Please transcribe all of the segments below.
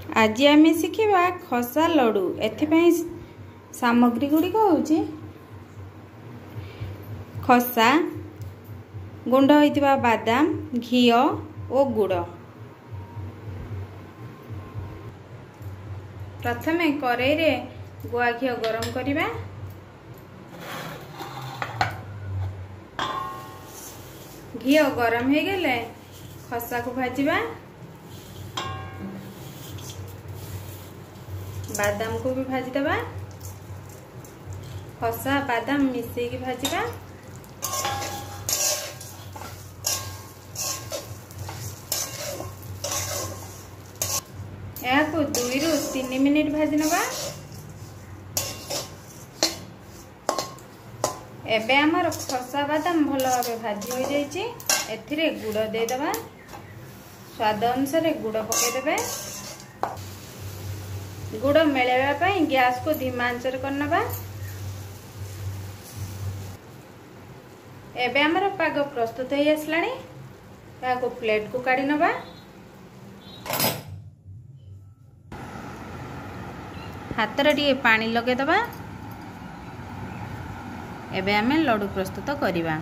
आज आम शिखा खसा लड्डू। एथिपाई सामग्री गुड़िक हूँ खसा, गुंड होइतिबा बादाम, घी और गुड़। प्रथमे कड़ाई रे गुआ घी गरम करिबा। घी गरम हो गले खसा को भाजिबा। बादाम को भी भाजी दबा। खसा बादाम मिसई की भाजिबा। या को 2 ରୁ 3 मिनिट भाजी नबा। एबे हमर खसा बादाम भल भाबे भाजी हो जाइछि। एथिरे गुड़ दे दबा। स्वाद अनुसार गुड़ पके देबे। गुड़ मेलेवा पई गैस को धीमा आंचर करनबा। एबे हमर पाग प्रस्तुत हो आसलानी। या को प्लेट को काढी नबा। हाथ रे टिके पानी लगे दबा। एबे हमें लड्डू प्रस्तुत करिबा।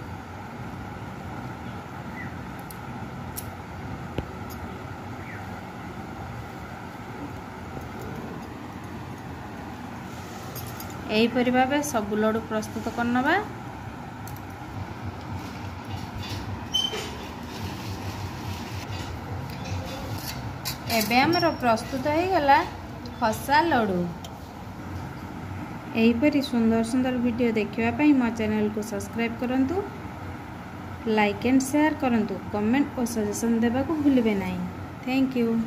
यही भाव सब लड्डू प्रस्तुत करनबा। एबे हमर प्रस्तुत हो गला खसा लड्डू। यहीपरी सुंदर सुंदर वीडियो देखिवा पई मो चैनल को सब्सक्राइब करंतु, लाइक एंड शेयर करंतु, कमेंट और सजेशन देबा को भूलिबे नहीं। Thank you.